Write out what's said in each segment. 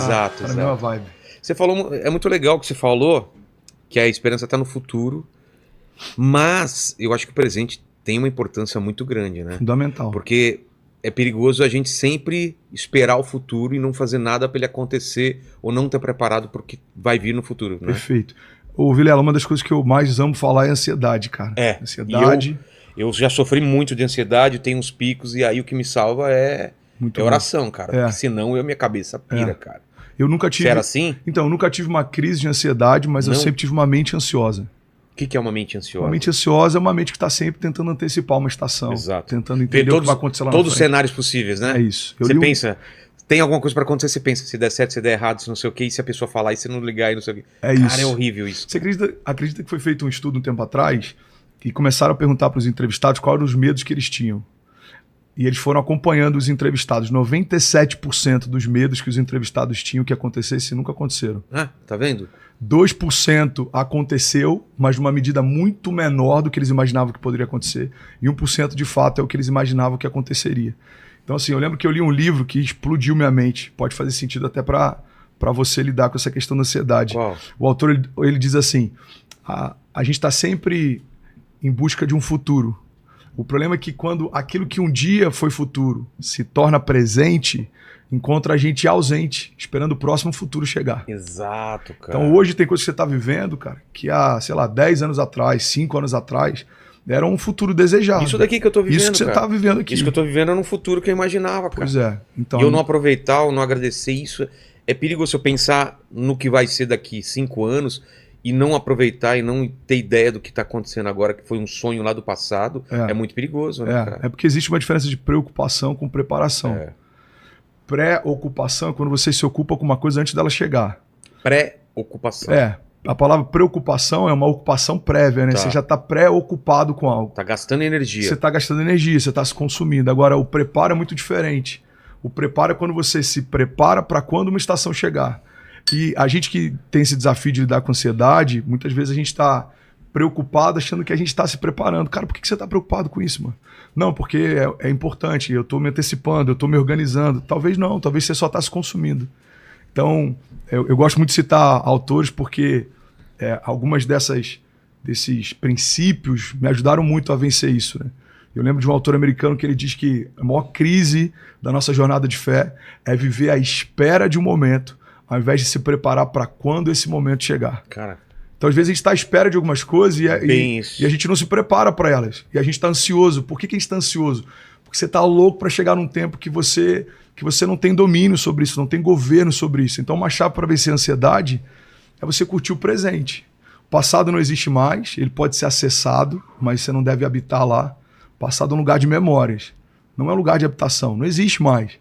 Exato, tá na mesma vibe. Você falou, é muito legal o que você falou, que a esperança está no futuro, mas eu acho que o presente tem uma importância muito grande, né? Fundamental. Porque é perigoso a gente sempre esperar o futuro e não fazer nada para ele acontecer ou não estar preparado para o que vai vir no futuro, né? Perfeito. Ô, Vilela, uma das coisas que eu mais amo falar é ansiedade, cara. Ansiedade. Eu já sofri muito de ansiedade, tenho uns picos, e aí o que me salva é oração, cara. Porque senão minha cabeça pira, cara. Eu nunca tive. Você era assim? Então, eu nunca tive uma crise de ansiedade, mas eu sempre tive uma mente ansiosa. O que é uma mente ansiosa? Uma mente ansiosa é uma mente que está sempre tentando antecipar uma estação. Exato. Tentando entender o que vai acontecer lá na frente. Todos os cenários possíveis, né? É isso. Você pensa, tem alguma coisa para acontecer, você pensa, se der certo, se der errado, se não sei o quê, e se a pessoa falar e se não ligar e não sei o quê. É Cara, isso. é horrível isso. Você acredita que foi feito um estudo um tempo atrás e começaram a perguntar para os entrevistados quais eram os medos que eles tinham. E eles foram acompanhando os entrevistados. 97% dos medos que os entrevistados tinham que acontecesse nunca aconteceram. Ah, tá vendo? 2% aconteceu, mas numa medida muito menor do que eles imaginavam que poderia acontecer. E 1% de fato é o que eles imaginavam que aconteceria. Então, assim, eu lembro que eu li um livro que explodiu minha mente. Pode fazer sentido até para você lidar com essa questão da ansiedade. Qual? O autor ele diz assim: a gente está sempre em busca de um futuro. O problema é que quando aquilo que um dia foi futuro se torna presente, encontra a gente ausente, esperando o próximo futuro chegar. Exato, cara. Então hoje tem coisas que você está vivendo, cara, que há, sei lá, 10 anos atrás, 5 anos atrás, era um futuro desejado. Isso daqui que eu tô vivendo, Isso que você está vivendo aqui. Isso que eu tô vivendo era um futuro que eu imaginava, cara. Pois é. Então, e eu não aproveitar, ou não agradecer isso, é perigoso eu pensar no que vai ser daqui 5 anos e não aproveitar e não ter ideia do que está acontecendo agora, que foi um sonho lá do passado. É muito perigoso, né, cara? É porque existe uma diferença de preocupação com preparação. Pré-ocupação é quando você se ocupa com uma coisa antes dela chegar. Pré-ocupação. A palavra preocupação é uma ocupação prévia, né? Você já está pré-ocupado com algo. Está gastando energia. Você está gastando energia, você está se consumindo. Agora, o preparo é muito diferente. O preparo é quando você se prepara para quando uma estação chegar. E a gente que tem esse desafio de lidar com ansiedade, muitas vezes a gente está preocupado achando que a gente está se preparando. Cara, por que você está preocupado com isso, mano? Não, porque é importante, eu estou me antecipando, eu estou me organizando. Talvez não, talvez você só está se consumindo. Então, eu gosto muito de citar autores porque algumas desses princípios me ajudaram muito a vencer isso, né? Eu lembro de um autor americano que ele diz que a maior crise da nossa jornada de fé é viver à espera de um momento, ao invés de se preparar para quando esse momento chegar. Cara. Então, às vezes, a gente está à espera de algumas coisas e a gente não se prepara para elas. E a gente está ansioso. Por que a gente está ansioso? Porque você está louco para chegar num tempo que você não tem domínio sobre isso, não tem governo sobre isso. Então, uma chave para vencer a ansiedade é você curtir o presente. O passado não existe mais, ele pode ser acessado, mas você não deve habitar lá. O passado é um lugar de memórias, não é um lugar de habitação, não existe mais.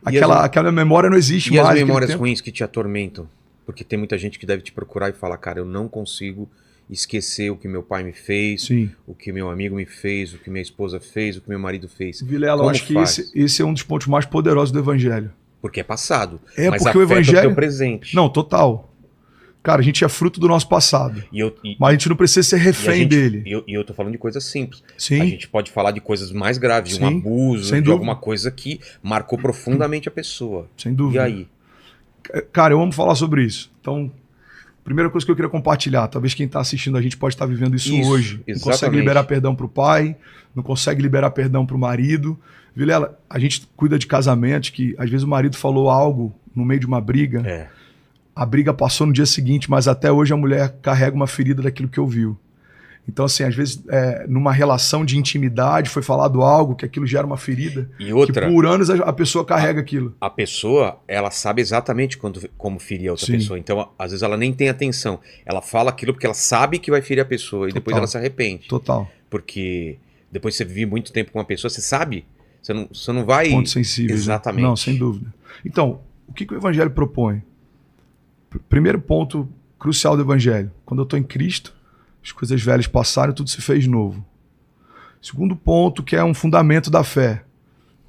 Aquela memória não existe mais. E as memórias ruins que te atormentam? Porque tem muita gente que deve te procurar e falar, cara, eu não consigo esquecer o que meu pai me fez, o que meu amigo me fez, o que minha esposa fez, o que meu marido fez. Vilela, eu acho que esse é um dos pontos mais poderosos do Evangelho. Porque é passado, mas porque o Evangelho... o teu presente. Não, total. Cara, a gente é fruto do nosso passado. Mas a gente não precisa ser refém dele. E eu tô falando de coisas simples. Sim. A gente pode falar de coisas mais graves, de um abuso, de alguma coisa que marcou profundamente a pessoa. Sem dúvida. E aí? Cara, eu amo falar sobre isso. Então, primeira coisa que eu queria compartilhar, talvez quem está assistindo a gente pode estar vivendo isso hoje. Exatamente. Não consegue liberar perdão para o pai, não consegue liberar perdão para o marido. Vilela, a gente cuida de casamentos que às vezes o marido falou algo no meio de uma briga, a briga passou no dia seguinte, mas até hoje a mulher carrega uma ferida daquilo que ouviu. Então, assim, às vezes, numa relação de intimidade, foi falado algo que aquilo gera uma ferida. E outra, que por anos a pessoa carrega aquilo. A pessoa, ela sabe exatamente como ferir a outra pessoa. Então, às vezes, ela nem tem atenção. Ela fala aquilo porque ela sabe que vai ferir a pessoa. E depois ela se arrepende. Total. Porque depois você vive muito tempo com uma pessoa, você sabe. Você não vai... Pontos sensíveis. Exatamente. Não, sem dúvida. Então, o que o Evangelho propõe? Primeiro ponto crucial do Evangelho. Quando eu estou em Cristo, as coisas velhas passaram e tudo se fez novo. Segundo ponto, que é um fundamento da fé.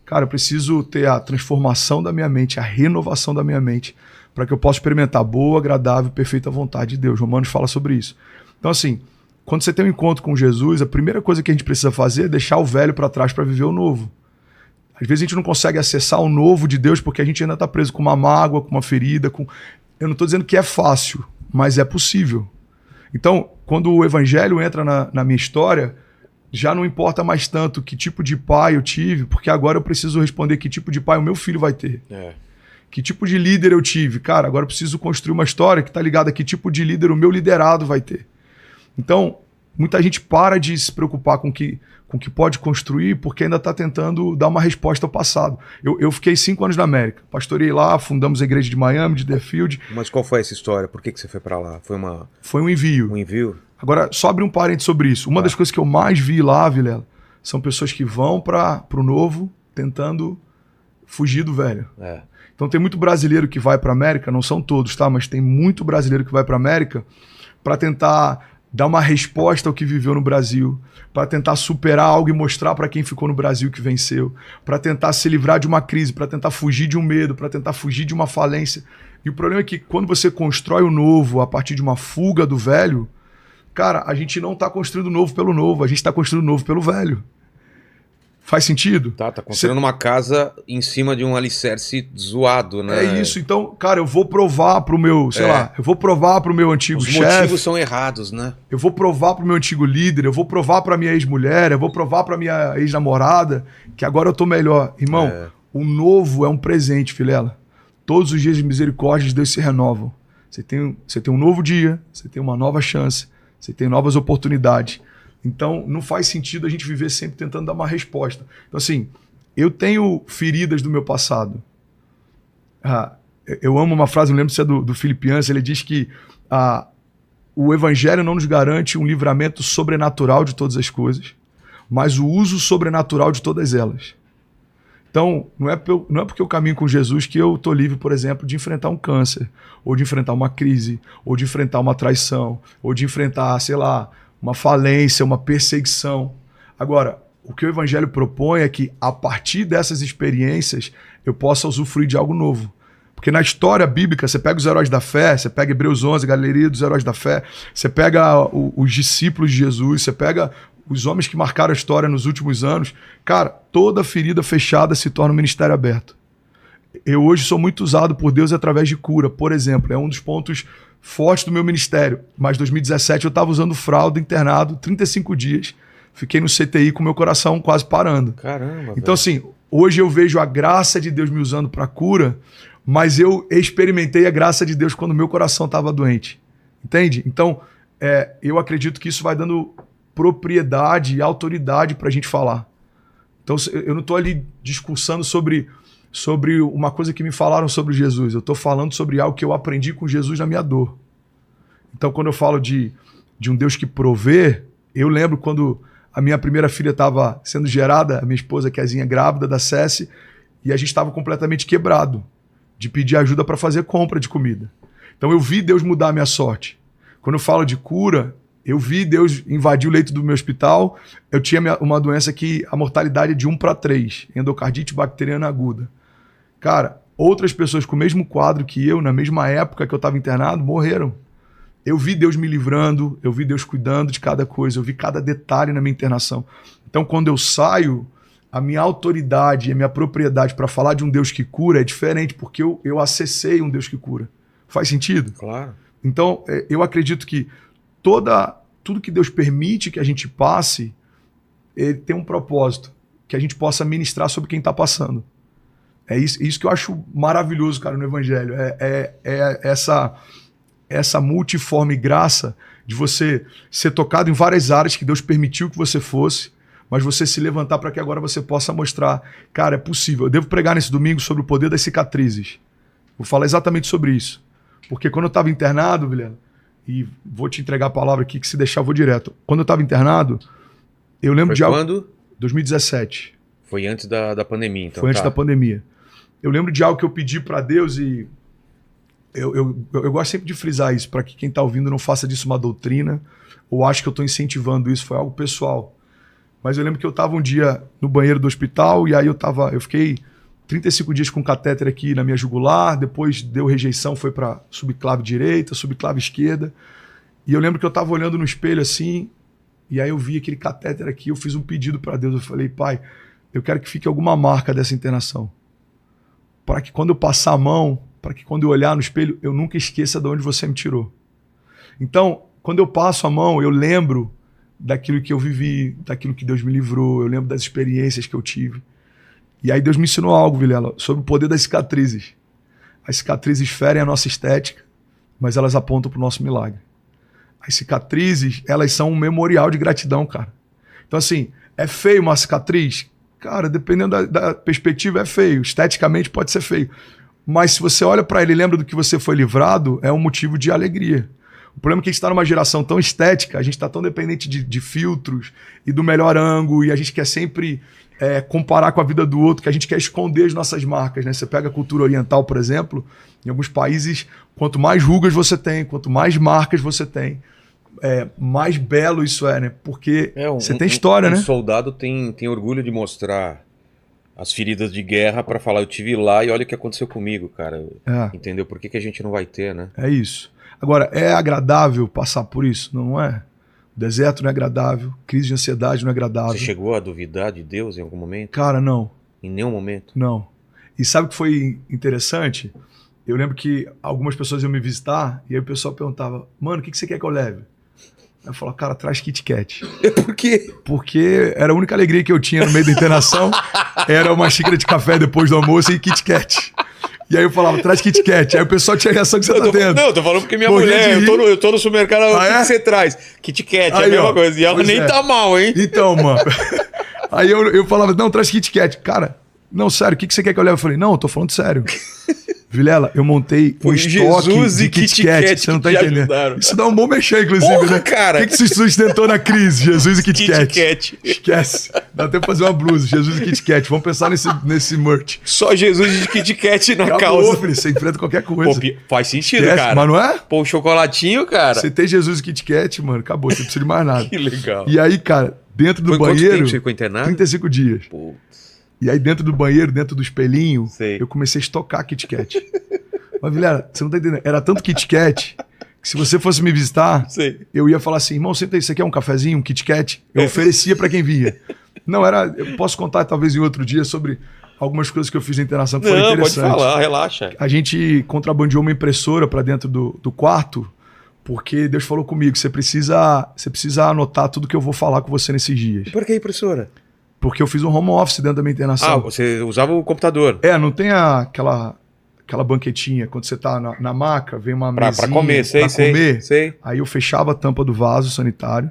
Cara, eu preciso ter a transformação da minha mente, a renovação da minha mente, para que eu possa experimentar a boa, agradável e perfeita vontade de Deus. Romanos fala sobre isso. Então, assim, quando você tem um encontro com Jesus, a primeira coisa que a gente precisa fazer é deixar o velho para trás para viver o novo. Às vezes a gente não consegue acessar o novo de Deus porque a gente ainda está preso com uma mágoa, com uma ferida. Eu não estou dizendo que é fácil, mas é possível. Então, quando o evangelho entra na minha história, já não importa mais tanto que tipo de pai eu tive, porque agora eu preciso responder que tipo de pai o meu filho vai ter. Que tipo de líder eu tive? Cara, agora eu preciso construir uma história que está ligada a que tipo de líder o meu liderado vai ter. Então, muita gente para de se preocupar com o que pode construir porque ainda está tentando dar uma resposta ao passado. Eu fiquei 5 anos na América. Pastorei lá, fundamos a igreja de Miami, de Deerfield. Mas qual foi essa história? Por que você foi para lá? Foi um envio. Um envio? Agora, só abrir um parênteses sobre isso. Uma das coisas que eu mais vi lá, Vilela, são pessoas que vão para o novo tentando fugir do velho. Então tem muito brasileiro que vai para a América, não são todos, tá? Mas tem muito brasileiro que vai para a América para tentar dar uma resposta ao que viveu no Brasil, para tentar superar algo e mostrar para quem ficou no Brasil que venceu, para tentar se livrar de uma crise, para tentar fugir de um medo, para tentar fugir de uma falência. E o problema é que quando você constrói o novo a partir de uma fuga do velho, cara, a gente não está construindo o novo pelo novo, a gente está construindo o novo pelo velho. Faz sentido? Tá construindo uma casa em cima de um alicerce zoado, né? É isso. Então, cara, eu vou provar pro meu, eu vou provar pro meu antigo chefe. Os motivos são errados, né? Eu vou provar pro meu antigo líder, eu vou provar pra minha ex-mulher, eu vou provar pra minha ex-namorada que agora eu tô melhor. Irmão, o novo é um presente, Vilela. Todos os dias de misericórdia de Deus se renovam. Você tem um novo dia, você tem uma nova chance, você tem novas oportunidades. Então, não faz sentido a gente viver sempre tentando dar uma resposta. Então, assim, eu tenho feridas do meu passado. Eu amo uma frase, não lembro se é do Filipiança, ele diz que o evangelho não nos garante um livramento sobrenatural de todas as coisas, mas o uso sobrenatural de todas elas. Então, não é porque eu caminho com Jesus que eu estou livre, por exemplo, de enfrentar um câncer, ou de enfrentar uma crise, ou de enfrentar uma traição, ou de enfrentar, sei lá, uma falência, uma perseguição. Agora, o que o evangelho propõe é que, a partir dessas experiências, eu possa usufruir de algo novo. Porque na história bíblica, você pega os heróis da fé, você pega Hebreus 11, Galeria dos Heróis da Fé, você pega os discípulos de Jesus, você pega os homens que marcaram a história nos últimos anos. Cara, toda ferida fechada se torna um ministério aberto. Eu hoje sou muito usado por Deus através de cura, por exemplo. É um dos pontos fortes do meu ministério. Mas em 2017 eu estava usando fralda, internado, 35 dias. Fiquei no CTI com meu coração quase parando. Caramba. Então, assim, hoje eu vejo a graça de Deus me usando para cura, mas eu experimentei a graça de Deus quando meu coração estava doente. Entende? Então, eu acredito que isso vai dando propriedade e autoridade para a gente falar. Então, eu não estou ali discursando sobre uma coisa que me falaram sobre Jesus. Eu estou falando sobre algo que eu aprendi com Jesus na minha dor. Então, quando eu falo de um Deus que provê, eu lembro quando a minha primeira filha estava sendo gerada, a minha esposa, Kezinha, grávida da Cessi, e a gente estava completamente quebrado de pedir ajuda para fazer compra de comida. Então, eu vi Deus mudar a minha sorte. Quando eu falo de cura, eu vi Deus invadir o leito do meu hospital. Eu tinha uma doença que a mortalidade é de 1 para 3, endocardite bacteriana aguda. Cara, outras pessoas com o mesmo quadro que eu, na mesma época que eu estava internado, morreram. Eu vi Deus me livrando, eu vi Deus cuidando de cada coisa, eu vi cada detalhe na minha internação. Então, quando eu saio, a minha autoridade e a minha propriedade para falar de um Deus que cura é diferente, porque eu acessei um Deus que cura. Faz sentido? Claro. Então, eu acredito que tudo que Deus permite que a gente passe, ele tem um propósito, que a gente possa ministrar sobre quem está passando. É isso que eu acho maravilhoso, cara, no Evangelho. Essa multiforme graça de você ser tocado em várias áreas que Deus permitiu que você fosse, mas você se levantar para que agora você possa mostrar, cara, é possível. Eu devo pregar nesse domingo sobre o poder das cicatrizes. Vou falar exatamente sobre isso. Porque quando eu estava internado, Vilela, e vou te entregar a palavra aqui, que se deixar eu vou direto. Quando eu estava internado, eu lembro de algo... Quando? 2017. Foi antes da pandemia, então. Foi antes da pandemia. Eu lembro de algo que eu pedi para Deus e eu gosto sempre de frisar isso, para que quem está ouvindo não faça disso uma doutrina ou ache que eu estou incentivando isso, foi algo pessoal. Mas eu lembro que eu estava um dia no banheiro do hospital e aí eu fiquei 35 dias com catéter aqui na minha jugular, depois deu rejeição, foi para subclave direita, subclave esquerda. E eu lembro que eu estava olhando no espelho assim, e aí eu vi aquele catéter aqui, eu fiz um pedido para Deus, eu falei, Pai, eu quero que fique alguma marca dessa internação. Para que quando eu passar a mão, para que quando eu olhar no espelho, eu nunca esqueça de onde você me tirou. Então, quando eu passo a mão, eu lembro daquilo que eu vivi, daquilo que Deus me livrou, eu lembro das experiências que eu tive. E aí Deus me ensinou algo, Vilela, sobre o poder das cicatrizes. As cicatrizes ferem a nossa estética, mas elas apontam para o nosso milagre. As cicatrizes, elas são um memorial de gratidão, cara. Então, assim, é feio uma cicatriz? Cara, dependendo da perspectiva, é feio. Esteticamente pode ser feio. Mas se você olha para ele e lembra do que você foi livrado, é um motivo de alegria. O problema é que a gente está numa geração tão estética, a gente está tão dependente de filtros e do melhor ângulo, e a gente quer sempre comparar com a vida do outro, que a gente quer esconder as nossas marcas, né? Você pega a cultura oriental, por exemplo, em alguns países, quanto mais rugas você tem, quanto mais marcas você tem, mais belo isso é, né? Porque você tem história, né? Um soldado tem orgulho de mostrar as feridas de guerra para falar, eu tive lá e olha o que aconteceu comigo, cara. Entendeu? Por que a gente não vai ter, né? É isso. Agora, é agradável passar por isso? Não é? O deserto não é agradável, crise de ansiedade não é agradável. Você chegou a duvidar de Deus em algum momento? Cara, não. Em nenhum momento? Não. E sabe o que foi interessante? Eu lembro que algumas pessoas iam me visitar e aí o pessoal perguntava, mano, o que você quer que eu leve? Eu falava, cara, traz Kit Kat. Por quê? Porque era a única alegria que eu tinha no meio da internação, era uma xícara de café depois do almoço e Kit Kat. E aí eu falava, traz Kit Kat. Aí o pessoal tinha a reação que você tá tendo. Não, eu tô falando porque minha mulher, eu tô no supermercado, o que você traz? Kit Kat, é a mesma coisa. E ela nem tá mal, hein? Então, mano. Aí eu falava, não, traz Kit Kat. Cara, não, sério, o que você quer que eu leve? Eu falei, não, eu tô falando sério. Vilela, eu montei um estoque de Kit Kat, você não tá entendendo. Ajudaram. Isso dá um bom mexer, inclusive, né? Cara. O que se sustentou na crise? Jesus e Kit Kat. Esquece. Dá até pra fazer uma blusa, Jesus e Kit Kat. Vamos pensar nesse merch. Só Jesus e Kit Kat na causa. Filho, você enfrenta qualquer coisa. Pô, faz sentido, cara. Mas não é? Pô, o chocolatinho, cara. Você tem Jesus e Kit Kat, mano, acabou, você não precisa de mais nada. Que legal. E aí, cara, dentro do banheiro... Quanto tempo você ficou internado? 35 dias. Pô. E aí dentro do banheiro, dentro do espelhinho, sei, eu comecei a estocar Kit Kat. Mas, Vilela, você não tá entendendo. Era tanto Kit Kat que se você fosse me visitar, sei, eu ia falar assim, irmão, senta aí, você quer um cafezinho, um Kit Kat? Eu oferecia pra quem via. Não, eu posso contar talvez em outro dia sobre algumas coisas que eu fiz na internação que foram interessantes. Pode falar, relaxa. A gente contrabandeou uma impressora pra dentro do quarto, porque Deus falou comigo, você precisa anotar tudo que eu vou falar com você nesses dias. E por que impressora? Porque eu fiz um home office dentro da minha internação. Ah, você usava o computador. Não tem aquela banquetinha, quando você tá na maca, vem uma mesinha pra comer, sei. Aí eu fechava a tampa do vaso sanitário,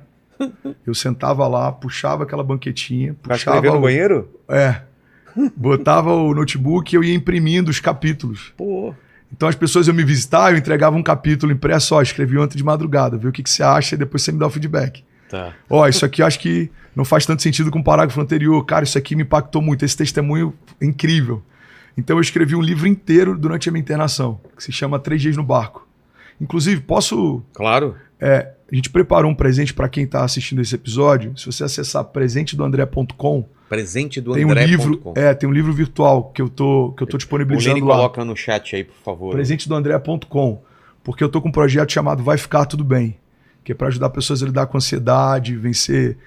eu sentava lá, puxava aquela banquetinha, pra escrever no banheiro? Botava o notebook e eu ia imprimindo os capítulos. Pô. Então as pessoas iam me visitar, eu entregava um capítulo impresso, escrevi ontem de madrugada, vê o que você acha e depois você me dá o feedback. Tá. Isso aqui eu acho que não faz tanto sentido com o parágrafo anterior. Cara, isso aqui me impactou muito, esse testemunho é incrível. Então eu escrevi um livro inteiro durante a minha internação, que se chama 3 Dias no Barco. Inclusive, posso... Claro. A gente preparou um presente para quem está assistindo esse episódio. Se você acessar presentedoandré.com, presentedoandré.com, tem um livro virtual que eu tô disponibilizando lá. Coloca no chat aí, por favor. Presentedoandré.com, porque eu tô com um projeto chamado Vai Ficar Tudo Bem, que é para ajudar pessoas a lidar com ansiedade, vencer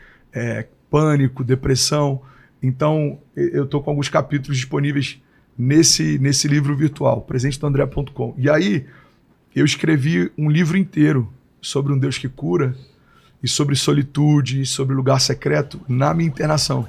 pânico, depressão. Então, eu tô com alguns capítulos disponíveis nesse livro virtual, presentedoandré.com. E aí, eu escrevi um livro inteiro sobre um Deus que cura e sobre solitude, e sobre lugar secreto na minha internação.